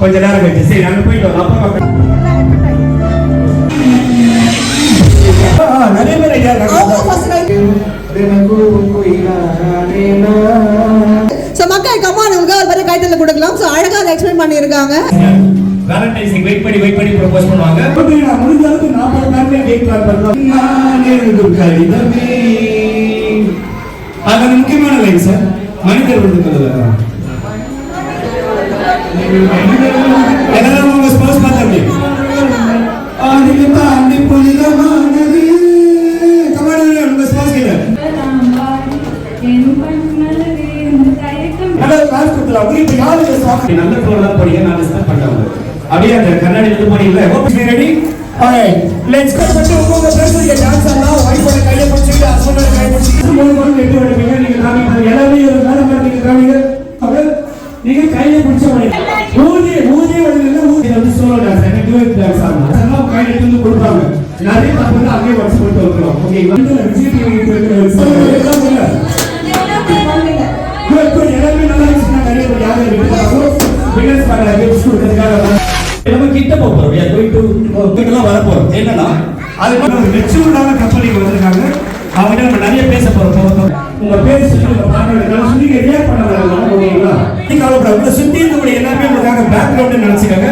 கொஞ்ச நேரம் கழிச்சு. சரி அங்க போயிட்டு வரோம். அப்புறம் நிறைய பேர் ஐடியா மக்கள் கம்மானுங்க ஒரு மாதிரி கைத்தல கொடுக்கலாம். ஸோ அழகாக அதை எக்ஸ்பிளைன் பண்ணியிருக்காங்க. வேலண்டைன்ஸ் வெயிட் பண்ணி ப்ரோபோஸ் பண்ணுவாங்க. நான் முடிஞ்ச அளவுக்கு 40 நாட்களே வெயிட் பண்ணலாம். நானே ஒரு கடிதமே. அது முக்கியமான லைன் சார். மனிதர் விருதுகள் எல்லாரும் உங்க ஸ்போர்ட்ஸ் பார்த்தீங்க. ஆதிக்கு தாண்டி புனிதமானது. கமான் உங்க ஸ்போர்ட்ஸ் இல்ல. நல்ல ரோலா போறீங்க. நான் டிஸ்டர்ப் பண்ணாம அப்படியே அந்த கண்ணாடி வந்து போறீங்களா? Okay ready. All right let's go. பண்ணி உங்க பிரச்சனைக்கு டான்ஸ் ஆடலாம். வைஃபோட கையை பிடிச்சிட்டு ஹஸ்பண்டோட கையை பிடிச்சிட்டு மூணு வெட்டி விடுவீங்க. நீங்க காமிங்க எல்லாமே ஒரு மேல நீங்க காமிங்க. அப்படியே நீங்க கையை பிடிச்ச மாதிரி ஊதி வழியில ஊதி வந்து சோலோ டான்ஸ் எனக்கு டுவெட் டான்ஸ் ஆடலாம். அதெல்லாம் கையில எடுத்து கொடுப்பாங்க. நிறைய தப்பு தான் அங்கேயே வச்சு போட்டு வரலாம். ஓகே வந்து விஜய் டிவி இருக்கிற எல்லாமே நல்லா இருந்துச்சுன்னா நிறைய பேர் யாரும் வின்னர்ஸ் பண்ண கிஃப்ட்ஸ் கொடுக்கறதுக்காக நம்ம கிட்ட போறோம். we are going to கிட்டலாம் வர போறோம். என்னன்னா அது ஒரு மெச்சூர்டான கம்பெனிக்கு வந்திருக்காங்க. அவங்க நம்ம நிறைய பேச போறோம். உங்க பேர் சொல்லி உங்க பாட்டோட சொல்லி ரியாக்ட் பண்ணலாம். ஓகேங்களா? நீங்க கவலைப்படாம சுத்தி இருக்கக்கூடிய எல்லாமே உங்களுக்காக பேக்ரவுண்ட் நினைச்சுக்கங்க.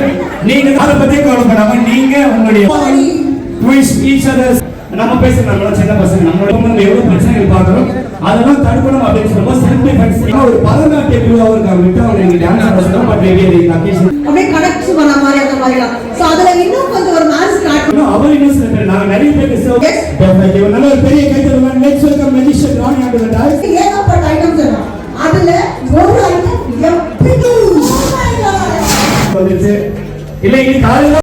நீங்க அதை பத்தி கவலைப்படாம நீங்க உங்களுடைய wish each other நம்ம பேசுறது நம்மளோட சின்ன பசங்க நம்மளோட எவ்வளவு பிரச்சனைகள் பாக்குறோம் அதெல்லாம் தடுக்கணும் அப்படின்னு சொல்லும்போது சிம்பிளிஃபைஸ் ஒரு பரதநாட்டிய குழுவா இருக்காங்க. விட்டு அவங்க நீங்க டான்ஸ் ஆடுறோம் பட் மேபி அகேஷன் அப்படியே கனெக்ட் பண்ண மாதிரி அந்த மாதிரிலாம். சோ அதுல இன்னும் கொஞ்சம் ஒரு மாஸ் காட்டணும். அவர் இன்னும் நான் நிறைய பேருக்கு சோ டெஃபினெட்லி ஒரு நல்ல பெரிய கைத்தறல் let's welcome magician Rani on the dance. ஏகப்பட்ட ஐட்டம்ஸ் இருக்கு. அதுல ஒரு ஐட்டம் எப்படி இல்ல இன்னைக்கு காலையில